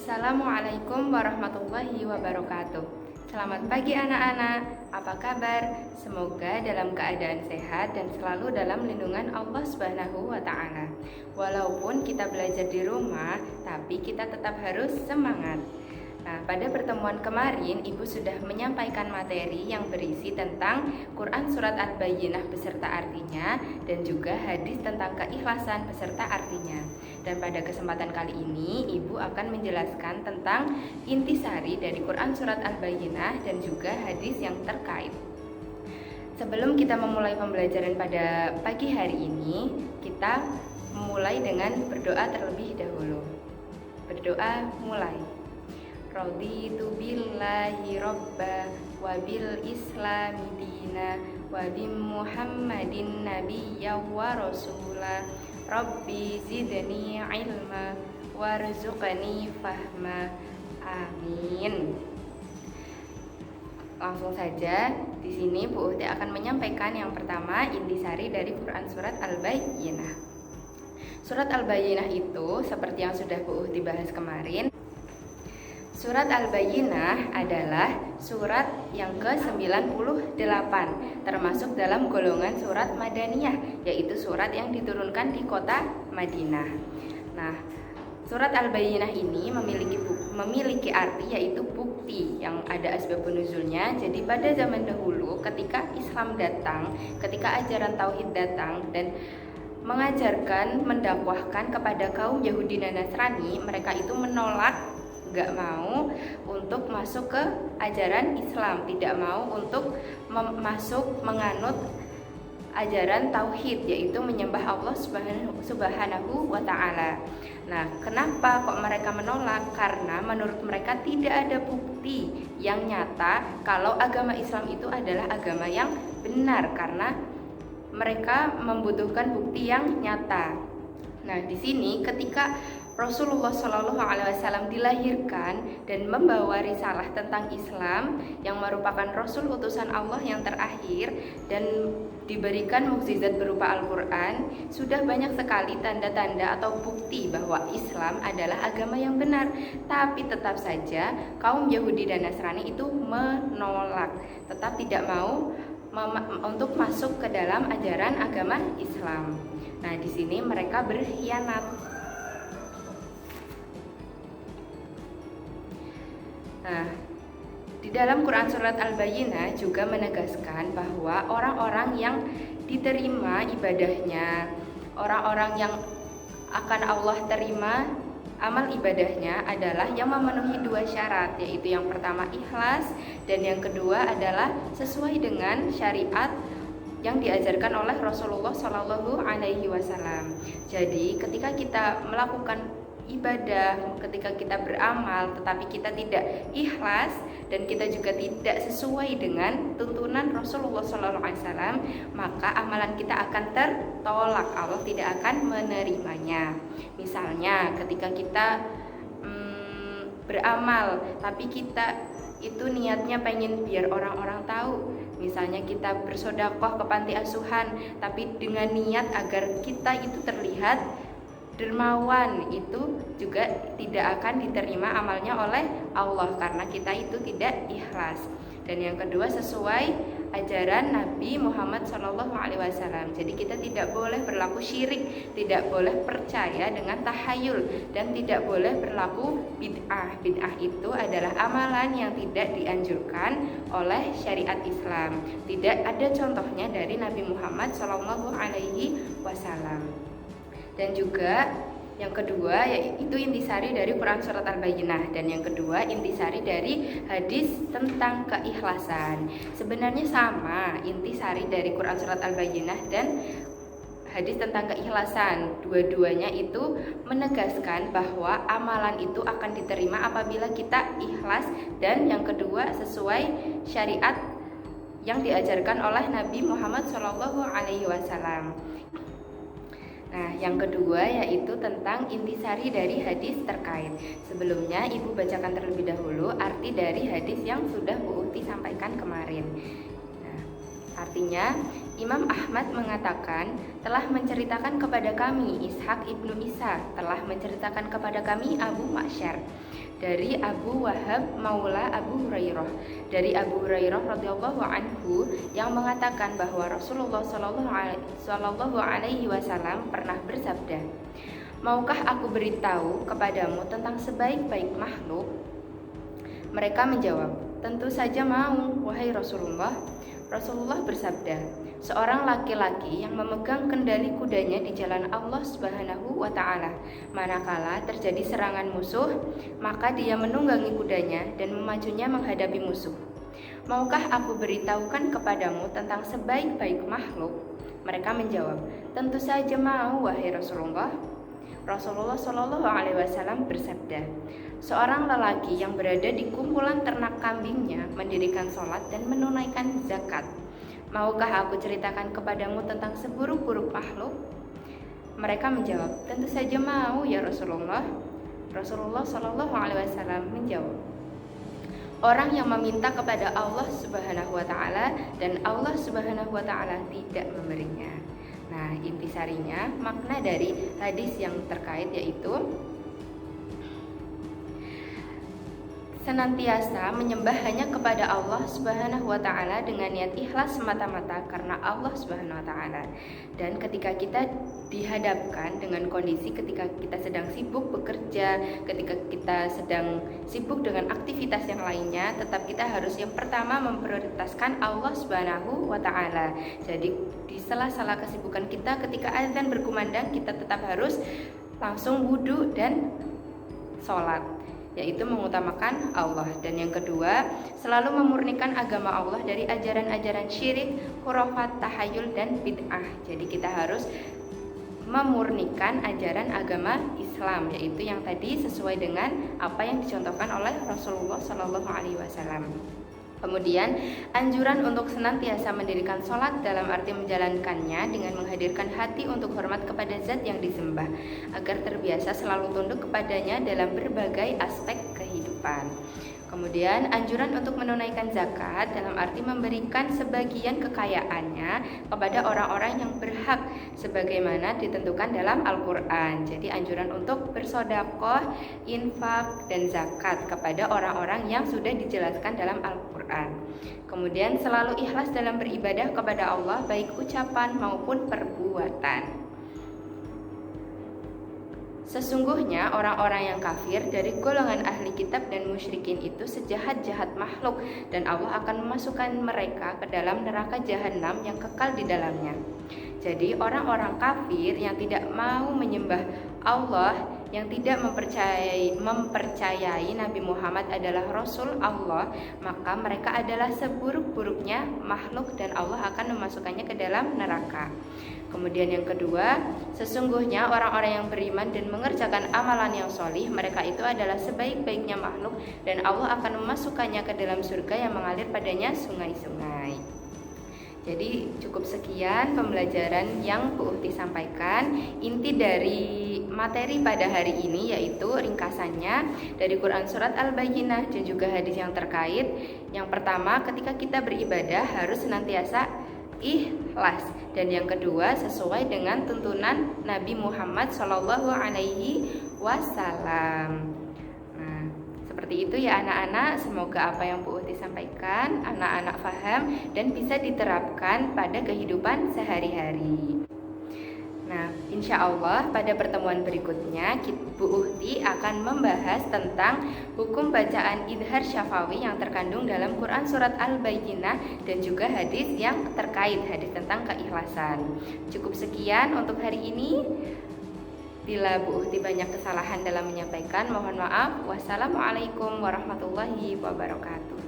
Assalamualaikum warahmatullahi wabarakatuh. Selamat pagi anak-anak, apa kabar? Semoga dalam keadaan sehat dan selalu dalam lindungan Allah Subhanahu wa Ta'ala. Walaupun kita belajar di rumah, tapi kita tetap harus semangat. Nah, pada pertemuan kemarin Ibu sudah menyampaikan materi yang berisi tentang Quran Surat Al-Bayyinah beserta artinya dan juga hadis tentang keikhlasan beserta artinya. Dan pada kesempatan kali ini Ibu akan menjelaskan tentang intisari dari Quran Surat Al-Bayyinah dan juga hadis yang terkait. Sebelum kita memulai pembelajaran pada pagi hari ini, kita memulai dengan berdoa terlebih dahulu. Berdoa mulai. Raditu billahi robba wa bil islami dina wa bi muhammadin nabiyya wa rasula rabbi zidni ilma warzuqni fahma amin. Langsung saja di sini Bu Uhti akan menyampaikan yang pertama intisari dari Quran Surat Al-Bayyinah. Surat Al-Bayyinah itu seperti yang sudah Bu Uhti bahas kemarin, Surat Al-Bayyinah adalah surat yang ke-98 termasuk dalam golongan surat Madaniyah, yaitu surat yang diturunkan di kota Madinah. Nah, surat Al-Bayyinah ini memiliki arti yaitu bukti yang ada asbabun nuzulnya. Jadi pada zaman dahulu ketika Islam datang, ketika ajaran tauhid datang dan mengajarkan, mendakwahkan kepada kaum Yahudi dan Nasrani, mereka itu menolak, gak mau untuk masuk ke ajaran Islam, tidak mau untuk masuk menganut ajaran tauhid, yaitu menyembah Allah Subhanahu wa Ta'ala. Nah, kenapa kok mereka menolak? Karena menurut mereka tidak ada bukti yang nyata kalau agama Islam itu adalah agama yang benar, karena mereka membutuhkan bukti yang nyata. Nah, di sini ketika Rasulullah SAW dilahirkan dan membawa risalah tentang Islam yang merupakan Rasul utusan Allah yang terakhir dan diberikan mukjizat berupa Al-Quran, sudah banyak sekali tanda-tanda atau bukti bahwa Islam adalah agama yang benar. Tapi tetap saja kaum Yahudi dan Nasrani itu menolak, tetap tidak mau untuk masuk ke dalam ajaran agama Islam. Nah, di sini mereka berkhianat. Nah, di dalam Quran Surat Al-Bayyinah juga menegaskan bahwa orang-orang yang diterima ibadahnya, orang-orang yang akan Allah terima amal ibadahnya adalah yang memenuhi dua syarat, yaitu yang pertama ikhlas dan yang kedua adalah sesuai dengan syariat yang diajarkan oleh Rasulullah Shallallahu Alaihi Wasallam. Jadi ketika kita melakukan ibadah, ketika kita beramal tetapi kita tidak ikhlas dan kita juga tidak sesuai dengan tuntunan Rasulullah SAW, maka amalan kita akan tertolak, Allah tidak akan menerimanya. Misalnya ketika kita beramal tapi kita itu niatnya pengen biar orang-orang tahu, misalnya kita bersedekah ke panti asuhan tapi dengan niat agar kita itu terlihat dermawan, itu juga tidak akan diterima amalnya oleh Allah karena kita itu tidak ikhlas. Dan yang kedua sesuai ajaran Nabi Muhammad SAW. Jadi kita tidak boleh berlaku syirik, tidak boleh percaya dengan tahayul, dan tidak boleh berlaku bid'ah. Bid'ah itu adalah amalan yang tidak dianjurkan oleh syariat Islam. Tidak ada contohnya dari Nabi Muhammad SAW. Dan juga yang kedua yaitu intisari dari Quran Surat Al-Bayyinah, dan yang kedua intisari dari hadis tentang keikhlasan. Sebenarnya sama intisari dari Quran Surat Al-Bayyinah dan hadis tentang keikhlasan. Dua-duanya itu menegaskan bahwa amalan itu akan diterima apabila kita ikhlas, dan yang kedua sesuai syariat yang diajarkan oleh Nabi Muhammad SAW. Nah, yang kedua yaitu tentang intisari dari hadis terkait. Sebelumnya Ibu bacakan terlebih dahulu arti dari hadis yang sudah Bu Uhti sampaikan kemarin. Nah, artinya Imam Ahmad mengatakan telah menceritakan kepada kami Ishaq ibnu Isa, telah menceritakan kepada kami Abu Ma'syar. dari Abu Wahab Maula Abu Hurairah, dari Abu Hurairah radhiyallahu anhu yang mengatakan bahwa Rasulullah Shallallahu alaihi wasallam pernah bersabda, "Maukah aku beritahu kepadamu tentang sebaik-baik makhluk?" Mereka menjawab, "Tentu saja mau, wahai Rasulullah." Rasulullah bersabda, "Seorang laki-laki yang memegang kendali kudanya di jalan Allah Subhanahu wa Ta'ala, manakala terjadi serangan musuh, maka dia menunggangi kudanya dan memajunya menghadapi musuh. Maukah aku beritahukan kepadamu tentang sebaik-baik makhluk?" Mereka menjawab, "Tentu saja mau, wahai Rasulullah." Rasulullah Shallallahu alaihi wasallam bersabda, "Seorang lelaki yang berada di kumpulan ternak kambingnya mendirikan sholat dan menunaikan zakat. Maukah aku ceritakan kepadamu tentang seburuk-buruk makhluk?" Mereka menjawab, "Tentu saja mau, ya Rasulullah." Rasulullah Shallallahu alaihi wasallam menjawab, "Orang yang meminta kepada Allah Subhanahu wa Ta'ala dan Allah Subhanahu wa Ta'ala tidak memberinya." Nah, intisarinya makna dari hadis yang terkait yaitu senantiasa menyembah hanya kepada Allah Subhanahu wa Ta'ala dengan niat ikhlas semata-mata karena Allah Subhanahu wa Ta'ala. Dan ketika kita dihadapkan dengan kondisi ketika kita sedang sibuk bekerja, ketika kita sedang sibuk dengan aktivitas yang lainnya, tetap kita harus yang pertama memprioritaskan Allah Subhanahu wa Ta'ala. Jadi di sela-sela kesibukan kita ketika azan berkumandang, kita tetap harus langsung wudhu dan sholat, yaitu mengutamakan Allah. Dan yang kedua, selalu memurnikan agama Allah dari ajaran-ajaran syirik, khurafat, tahayul, dan bid'ah. Jadi kita harus memurnikan ajaran agama Islam, yaitu yang tadi sesuai dengan apa yang dicontohkan oleh Rasulullah Shallallahu alaihi wasallam. Kemudian, anjuran untuk senantiasa mendirikan sholat dalam arti menjalankannya dengan menghadirkan hati untuk hormat kepada zat yang disembah, agar terbiasa selalu tunduk kepadanya dalam berbagai aspek kehidupan. Kemudian, anjuran untuk menunaikan zakat dalam arti memberikan sebagian kekayaannya kepada orang-orang yang berhak sebagaimana ditentukan dalam Al-Quran. Jadi anjuran untuk bersedekah, infak, dan zakat kepada orang-orang yang sudah dijelaskan dalam Al-Quran. Kemudian selalu ikhlas dalam beribadah kepada Allah, baik ucapan maupun perbuatan. Sesungguhnya orang-orang yang kafir dari golongan ahli kitab dan musyrikin itu sejahat-jahat makhluk, dan Allah akan memasukkan mereka ke dalam neraka jahanam yang kekal di dalamnya. Jadi orang-orang kafir yang tidak mau menyembah Allah, yang tidak mempercayai Nabi Muhammad adalah Rasul Allah, maka mereka adalah seburuk-buruknya makhluk dan Allah akan memasukkannya ke dalam neraka. Kemudian yang kedua, sesungguhnya orang-orang yang beriman dan mengerjakan amalan yang solih, mereka itu adalah sebaik-baiknya makhluk dan Allah akan memasukkannya ke dalam surga yang mengalir padanya sungai-sungai. Jadi cukup sekian pembelajaran yang Bu Uhti sampaikan. Inti dari materi pada hari ini yaitu ringkasannya dari Quran Surat Al-Bayyinah dan juga hadis yang terkait. Yang pertama, ketika kita beribadah harus senantiasa ikhlas, dan yang kedua sesuai dengan tuntunan Nabi Muhammad Shallallahu alaihi wasallam. Nah, seperti itu ya anak-anak, semoga apa yang Bu Uhti sampaikan anak-anak paham dan bisa diterapkan pada kehidupan sehari-hari. Nah, insya Allah pada pertemuan berikutnya Bu Uhti akan membahas tentang hukum bacaan idhar syafawi yang terkandung dalam Quran Surat Al-Bayyinah dan juga hadis yang terkait, hadis tentang keikhlasan. Cukup sekian untuk hari ini. Bila Bu Uhti banyak kesalahan dalam menyampaikan, mohon maaf. Wassalamualaikum warahmatullahi wabarakatuh.